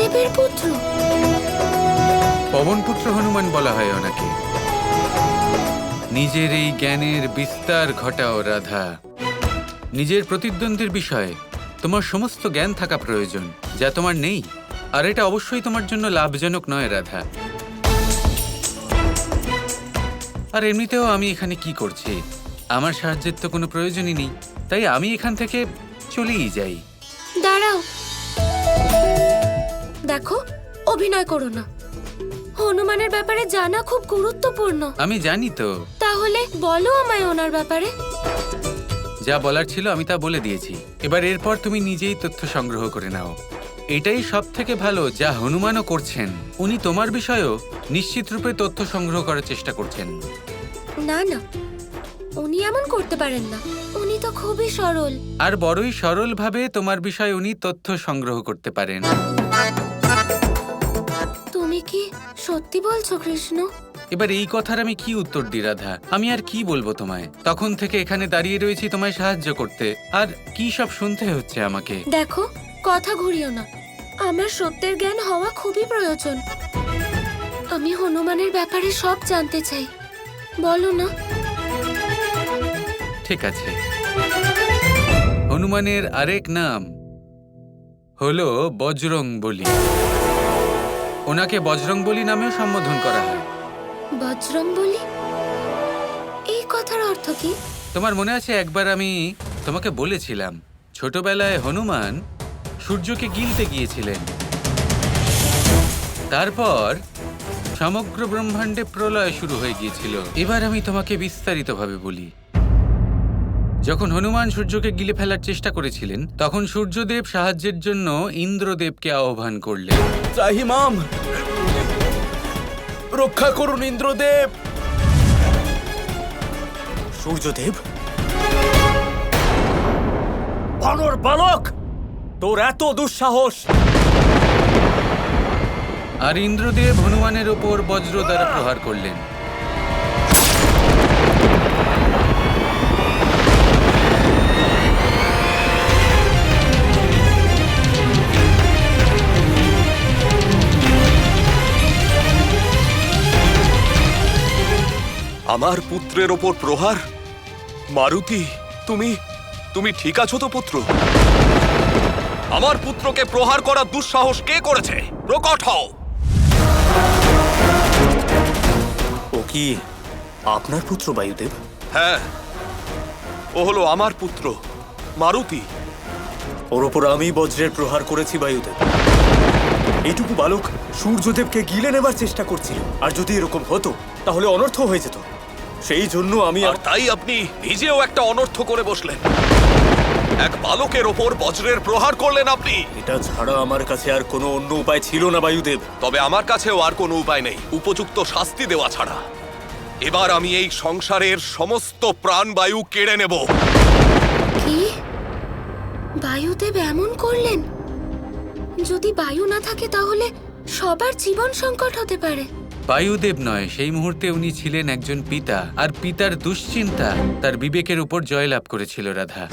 বায়ুদেবের পুত্র। পবনপুত্র হনুমান বলা হয় ওনাকে। নিজের এই জ্ঞানের বিস্তার ঘটাও রাধা। নিজের প্রতিদ্বন্দ্বীর বিষয়ে তোমার সমস্ত জ্ঞান থাকা প্রয়োজন, যা তোমার নেই। আর এটা অবশ্যই তোমার জন্য লাভজনক নয় রাধা। আর এমনিতেও আমি এখানে কি করছি? আমার সাহায্যের তো কোনো প্রয়োজনই নেই, তাই আমি এখান থেকে চলেই যাই। দাঁড়াও, দেখো, অভিনয় করো না। হনুমানের ব্যাপারে জানা খুব গুরুত্বপূর্ণ। আমি জানি তো। তাহলে বলো আমায় ওনার ব্যাপারে। যা বলার ছিল আমি তা বলে দিয়েছি। এবার এরপর তুমি নিজেই তথ্য সংগ্রহ করে নাও। এটাই সব থেকে ভালো যা হনুমানও করছেন। উনি তোমার বিষয়েও নিশ্চিত রূপে তথ্য সংগ্রহ করার চেষ্টা করছেন। না না, উনি এমন করতে পারেন না। উনি তো খুবই সরল। আর বড়ই সরলভাবে তোমার বিষয়ে উনি তথ্য সংগ্রহ করতে পারেন। তুমি কি সত্যি বলছো কৃষ্ণ? এবার এই কথার আমি কি উত্তর দিই রাধা? আমি আর কি বলবো তোমায়? তখন থেকে এখানে দাঁড়িয়ে রয়েছি তোমায় সাহায্য করতে, আর কি সব শুনতে হচ্ছে আমাকে। দেখো, কথা ঘুরিও না। আমার সত্যের জ্ঞান হওয়া খুবই প্রয়োজন। আমি হনুমানের ব্যাপারে সব জানতে চাই। বলো না। ঠিক আছে। হনুমানের আরেক নাম হলো বজরংবলী। ওনাকে বজরংবলী নামেও সম্বোধন করা হয়। বজরংবলী? এই কথার অর্থ কি? তোমার মনে আছে একবার আমি তোমাকে বলেছিলাম ছোটবেলায় হনুমান সূর্যকে গিলতে গিয়েছিলেন। তারপর সমগ্র ব্রহ্মাণ্ডে প্রলয় শুরু হয়ে গিয়েছিল। এবার আমি তোমাকে বিস্তারিতভাবে বলি। যখন হনুমান সূর্যকে গিলে ফেলার চেষ্টা করেছিলেন, তখন সূর্যদেব সাহায্যের জন্য ইন্দ্রদেবকে আহ্বান করলেন। ত্রাহিমাম, রক্ষা করুন ইন্দ্রদেব। সূর্যদেব? বানর বালক, তোর এত দুঃসাহস! আর ইন্দ্রদেব হনুমানের ওপর বজ্র দ্বারা প্রহার করলেন। আমার পুত্রের ওপর প্রহার? মারুতি, তুমি ঠিক আছো তো পুত্র? আমার পুত্রকে প্রহার করার দুঃসাহস কে করেছে? প্রকট হও। ও কি আপনার পুত্র বায়ুদেব? হ্যাঁ, ও হলো আমার পুত্র মারুতি। ওর ওপর আমি বজ্রের প্রহার করেছি বায়ুদেব। এইটুকু বালক সূর্যদেবকে গিলে নেবার চেষ্টা করছিল। আর যদি এরকম হতো তাহলে অনর্থ হয়ে যেত। সেই জন্য আমি আর তাই আপনি নিজেও একটা অনর্থ করে বসলেন। এক বালকের ওপর বজ্রের প্রহার করলেন আপনি। এটা ছাড়া আমার কাছে আর কোনো অন্য উপায় ছিল না বায়ুদেব। তবে আমার কাছেও আর কোনো উপায় নেই উপযুক্ত শাস্তি দেওয়া ছাড়া। এবার আমি এই সংসারের সমস্ত প্রাণবায়ু কেড়ে নেব। কি? বায়ুদেব এমন করলেন? যদি বায়ু না থাকে তাহলে সবার জীবন সংকট হতে পারে। বায়ুদেব নয়, সেই মুহূর্তে উনি ছিলেন একজন পিতা, আর পিতার দুশ্চিন্তা তার বিবেকের উপর জয়লাভ করেছিল রাধা।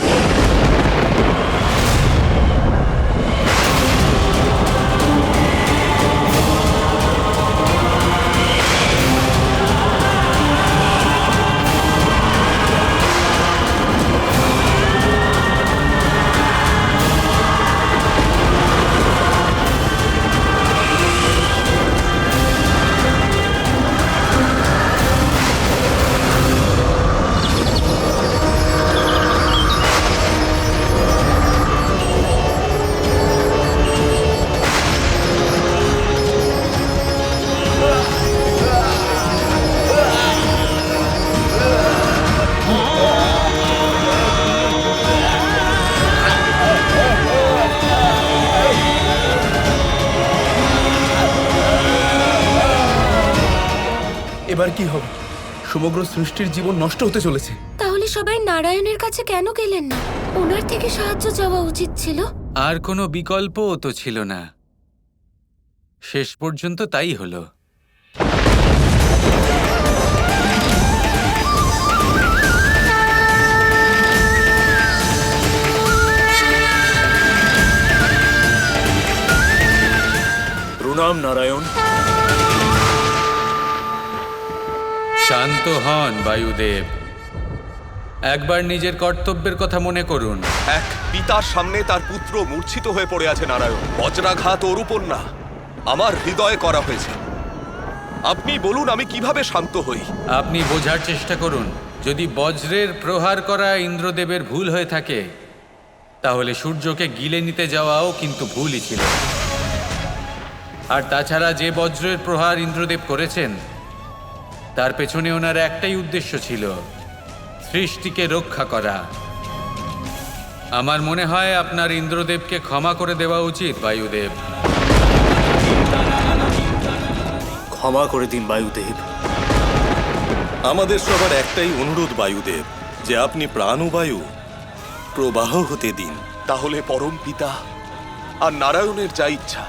এবার কি হবে? সমগ্র সৃষ্টির জীবন নষ্ট হতে চলেছে। তাহলে সবাই নারায়ণের কাছে কেন গেলেন না? ওনার থেকে সাহায্য চাওয়া উচিত ছিল। আর কোনো বিকল্পও তো ছিল না। শেষ পর্যন্ত তাই হলো। প্রণাম নারায়ণ। শান্ত হন বায়ুদেব, একবার নিজের কর্তব্যের কথা মনে করুন। এক পিতার সামনে তার পুত্র মূর্ছিত হয়ে পড়ে আছে নারায়ণ। বজ্রাঘাত ওর উপর না, আমার হৃদয়ে করা হয়েছে। আপনি বলুন আমি কিভাবে শান্ত হই? আপনি বোঝার চেষ্টা করুন, যদি বজ্রের প্রহার করা ইন্দ্রদেবের ভুল হয়ে থাকে তাহলে সূর্যকে গিলে নিতে যাওয়াও কিন্তু ভুলই ছিল। আর তাছাড়া যে বজ্রের প্রহার ইন্দ্রদেব করেছেন তার পেছনে ওনার একটাই উদ্দেশ্য ছিল, সৃষ্টিকে রক্ষা করা। আমার মনে হয় আপনার ইন্দ্রদেবকে ক্ষমা করে দেওয়া উচিত বায়ুদেব। ক্ষমা করে দিন বায়ুদেব। আমাদের সবার একটাই অনুরোধ বায়ুদেব, যে আপনি প্রাণবায়ু প্রবাহ হতে দিন। তাহলে পরম পিতা আর নারায়ণের যা ইচ্ছা।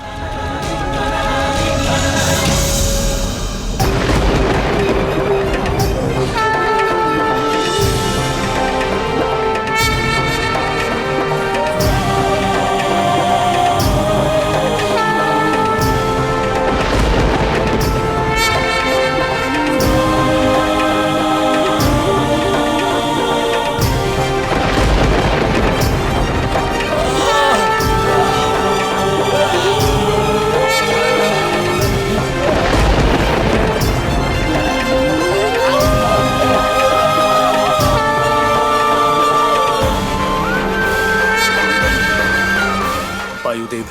বায়ুদেব,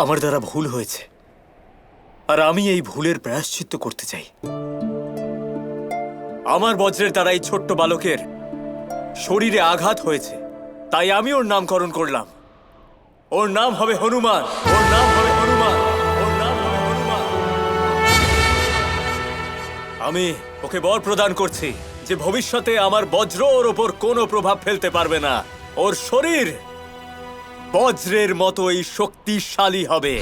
আমার দ্বারা ভুল হয়েছে আর আমি এই ভুলের প্রায়শ্চিত্ত করতে চাই। আমার বজ্রের দ্বারা এই ছোট্ট বালকের শরীরে আঘাত হয়েছে, তাই আমি ওর নামকরণ করলাম। ওর নাম হবে হনুমান। ওর নাম হবে হনুমান। ওর নাম হবে হনুমান। আমি ওকে বর প্রদান করছি যে ভবিষ্যতে আমার বজ্র ওর ওপর কোনো প্রভাব ফেলতে পারবে না। ওর শরীর বজ্রের মতোই শক্তিশালী হবে।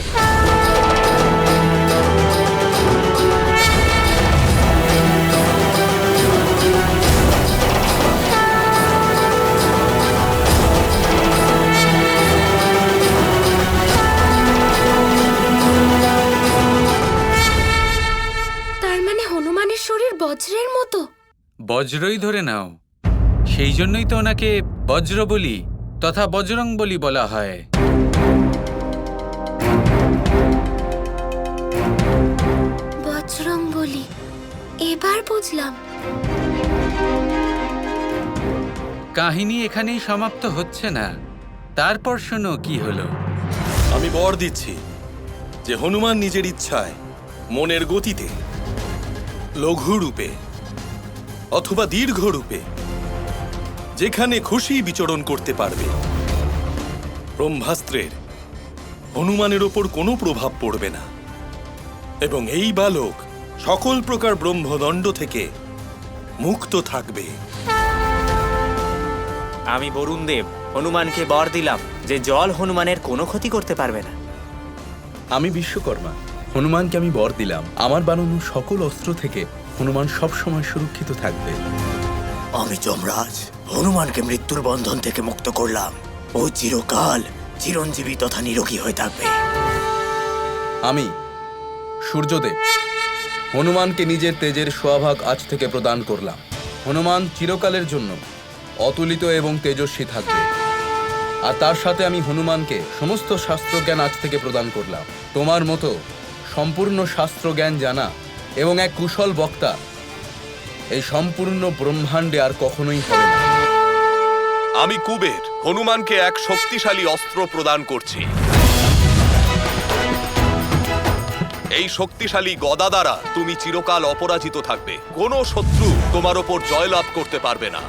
তার মানে হনুমানের শরীর বজ্রের মতো? বজ্রই ধরে নাও, সেই জন্যই তো ওনাকে বজ্র বলি তথা বজরং বলি বলা হয়। বজরং বলি, এবার বুঝলাম। কাহিনী এখানেই সমাপ্ত হচ্ছে না, তারপর শোনো কি হলো। আমি বর দিচ্ছি যে হনুমান নিজের ইচ্ছায়, মনের গতিতে, লঘু রূপে অথবা দীর্ঘ রূপে যেখানে খুশি বিচরণ করতে পারবে। ব্রহ্মাস্ত্রের হনুমানের ওপর কোনো প্রভাব পড়বে না এবং এই বালক সকল প্রকার ব্রহ্মদণ্ড থেকে মুক্ত থাকবে। আমি বরুণ দেব হনুমানকে বর দিলাম যে জল হনুমানের কোনো ক্ষতি করতে পারবে না। আমি বিশ্বকর্মা হনুমানকে আমি বর দিলাম, আমার বানানো সকল অস্ত্র থেকে হনুমান সবসময় সুরক্ষিত থাকবে। আমি যমরাজ হনুমানকে মৃত্যুর বন্ধন থেকে মুক্ত করলাম। ও চিরকাল চিরঞ্জীবী তথা নিরোগী হয়ে থাকবে। আমি সূর্যদেব হনুমানকে নিজের তেজের সোয়াভাগ আজ থেকে প্রদান করলাম। হনুমান চিরকালের জন্য অতুলিত এবং তেজস্বী থাকবে। আর তার সাথে আমি হনুমানকে সমস্ত শাস্ত্রজ্ঞান আজ থেকে প্রদান করলাম। তোমার মতো সম্পূর্ণ শাস্ত্রজ্ঞান জানা এবং এক কুশল বক্তা এই সম্পূর্ণ ব্রহ্মাণ্ডে আর কখনোই হবে না। আমি কুবের হনুমানকে এক শক্তিশালী অস্ত্র প্রদান করছি। এই শক্তিশালী গদা দ্বারা তুমি চিরকাল অপরাজিত থাকবে। কোনো শত্রু তোমার ওপর জয়লাভ করতে পারবে না।